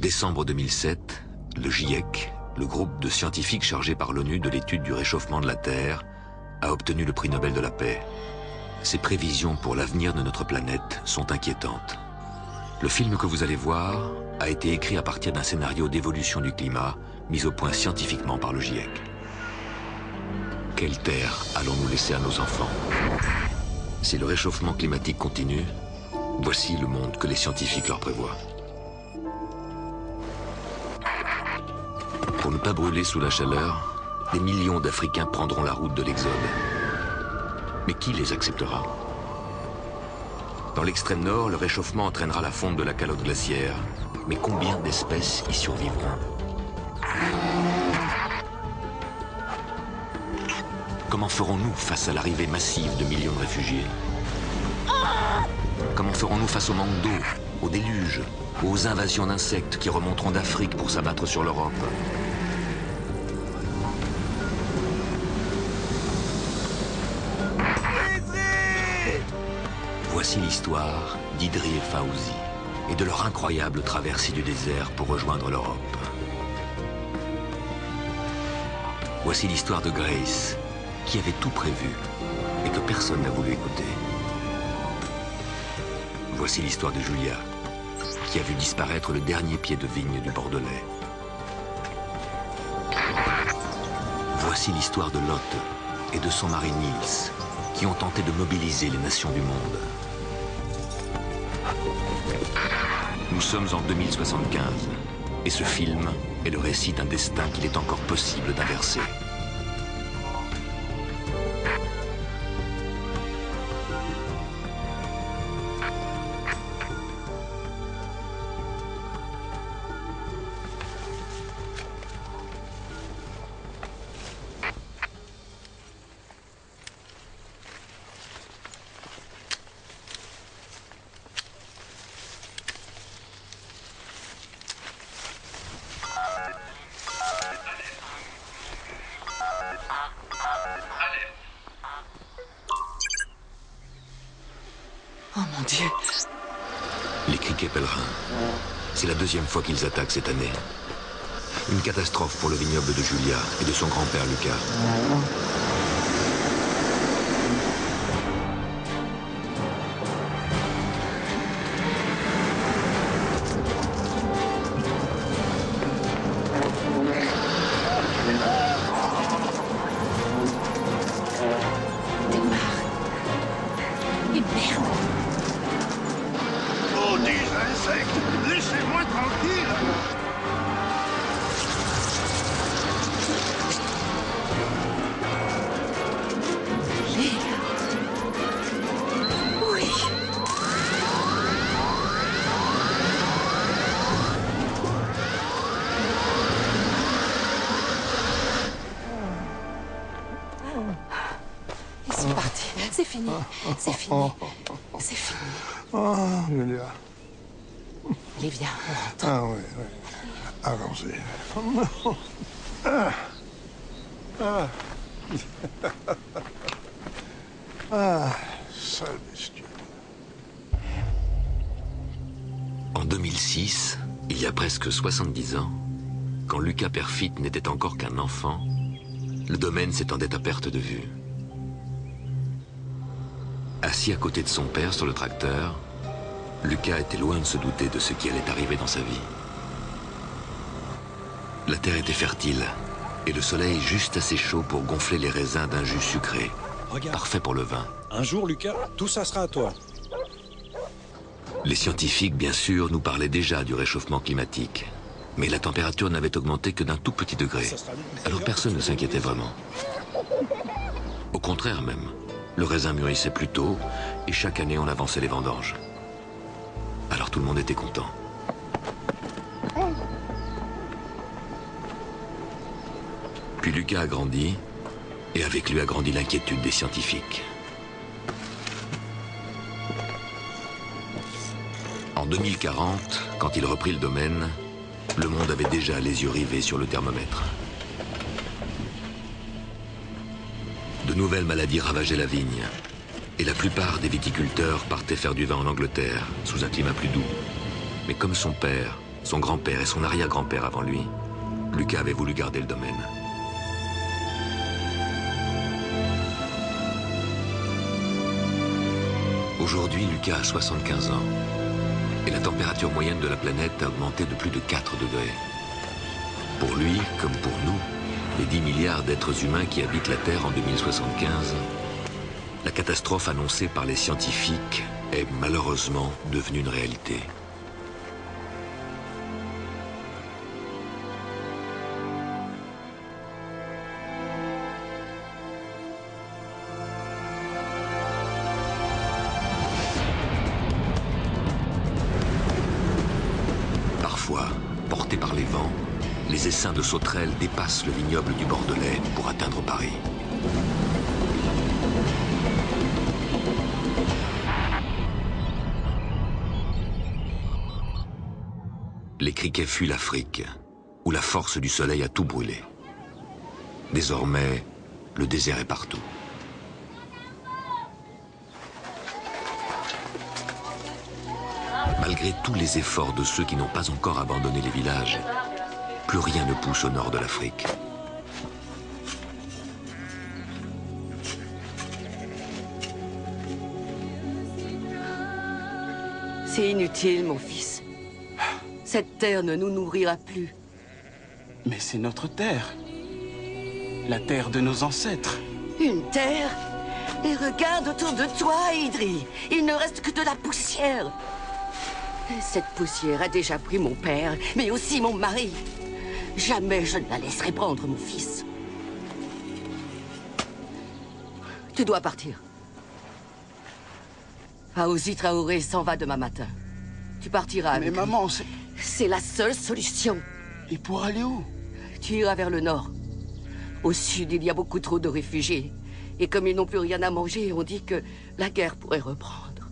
décembre 2007, le GIEC, le groupe de scientifiques chargé par l'ONU de l'étude du réchauffement de la Terre, a obtenu le prix Nobel de la paix. Ses prévisions pour l'avenir de notre planète sont inquiétantes. Le film que vous allez voir a été écrit à partir d'un scénario d'évolution du climat mis au point scientifiquement par le GIEC. Quelle terre allons-nous laisser à nos enfants? Si le réchauffement climatique continue, voici le monde que les scientifiques leur prévoient. Pour ne pas brûler sous la chaleur, des millions d'Africains prendront la route de l'exode. Mais qui les acceptera? Dans l'extrême nord, le réchauffement entraînera la fonte de la calotte glaciaire. Mais combien d'espèces y survivront? Comment ferons-nous face à l'arrivée massive de millions de réfugiés? Comment ferons-nous face au manque d'eau, au déluge, aux invasions d'insectes qui remonteront d'Afrique pour s'abattre sur l'Europe? Voici l'histoire d'Idri et Fawzi et de leur incroyable traversée du désert pour rejoindre l'Europe. Voici l'histoire de Grace, qui avait tout prévu et que personne n'a voulu écouter. Voici l'histoire de Julia, qui a vu disparaître le dernier pied de vigne du Bordelais. Voici l'histoire de Lotte et de son mari Niels, qui ont tenté de mobiliser les nations du monde. Nous sommes en 2075, et ce film est le récit d'un destin qu'il est encore possible d'inverser. Oh mon Dieu! Les criquets pèlerins. C'est la deuxième fois qu'ils attaquent cette année. Une catastrophe pour le vignoble de Julia et de son grand-père Lucas. Laissez-moi tranquille! Oui! Ils sont partis. C'est fini. C'est fini. C'est fini. Oh, Julia. Allez, viens, on rentre. Ah oui, oui. Allons-y. Sale bestiole. En 2006, il y a presque 70 ans, quand Lucas Perfit n'était encore qu'un enfant, le domaine s'étendait à perte de vue. Assis à côté de son père sur le tracteur, Lucas était loin de se douter de ce qui allait arriver dans sa vie. La terre était fertile, et le soleil juste assez chaud pour gonfler les raisins d'un jus sucré, parfait pour le vin. Un jour, Lucas, tout ça sera à toi. Les scientifiques, bien sûr, nous parlaient déjà du réchauffement climatique. Mais la température n'avait augmenté que d'un tout petit degré. Alors personne ne s'inquiétait vraiment. Au contraire même, le raisin mûrissait plus tôt, et chaque année on avançait les vendanges. Alors tout le monde était content. Puis Lucas a grandi, et avec lui a grandi l'inquiétude des scientifiques. En 2040, quand il reprit le domaine, le monde avait déjà les yeux rivés sur le thermomètre. De nouvelles maladies ravageaient la vigne, et la plupart des viticulteurs partaient faire du vin en Angleterre, sous un climat plus doux. Mais comme son père, Son grand-père et son arrière-grand-père avant lui, Lucas avait voulu garder le domaine. Aujourd'hui, Lucas a 75 ans. Et la température moyenne de la planète a augmenté de plus de 4 degrés. Pour lui, comme pour nous, les 10 milliards d'êtres humains qui habitent la Terre en 2075, la catastrophe annoncée par les scientifiques est malheureusement devenue une réalité. Parfois, portés par les vents, les essaims de sauterelles dépassent le vignoble du Bordelais pour atteindre Paris. Les criquets fuient l'Afrique, où la force du soleil a tout brûlé. Désormais, le désert est partout. Malgré tous les efforts de ceux qui n'ont pas encore abandonné les villages, plus rien ne pousse au nord de l'Afrique. C'est inutile, mon fils. Cette terre ne nous nourrira plus. Mais c'est notre terre. La terre de nos ancêtres. Une terre? Et regarde autour de toi, Idri. Il ne reste que de la poussière. Et cette poussière a déjà pris mon père, mais aussi mon mari. Jamais je ne la laisserai prendre, mon fils. Tu dois partir. Fawzi Traoré s'en va demain matin. Tu partiras avec Mais lui. maman, C'est la seule solution. Et pour aller où? Tu iras vers le nord. Au sud, il y a beaucoup trop de réfugiés. Et comme ils n'ont plus rien à manger, on dit que la guerre pourrait reprendre.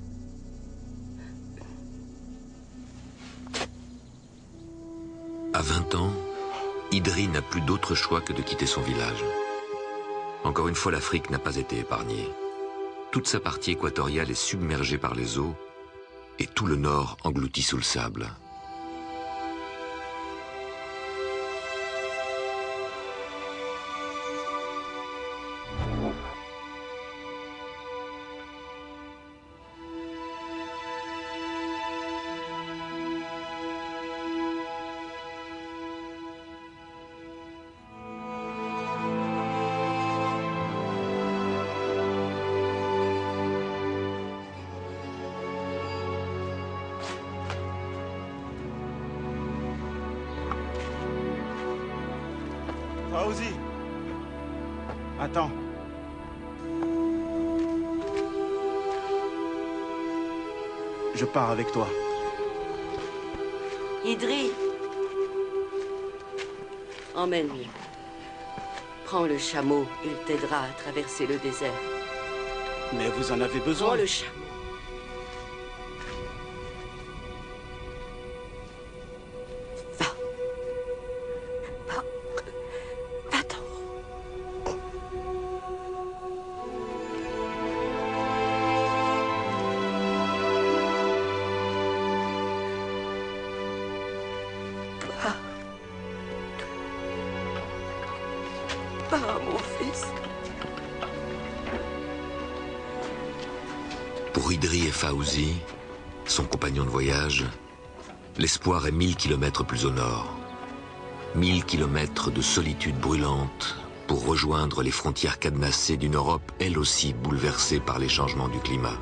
À 20 ans, Idri n'a plus d'autre choix que de quitter son village. Encore une fois, l'Afrique n'a pas été épargnée. Toute sa partie équatoriale est submergée par les eaux et tout le nord englouti sous le sable. Fawzi! Attends. Je pars avec toi. Idri, emmène-le. Prends le chameau, il t'aidera à traverser le désert. Mais vous en avez besoin. Prends le chameau. Va. Va. Va-t'en. Va. Va, mon fils. Pour Idri et Fawzi, son compagnon de voyage, l'espoir est 1000 kilomètres plus au nord. 1000 kilomètres de solitude brûlante pour rejoindre les frontières cadenassées d'une Europe, elle aussi bouleversée par les changements du climat.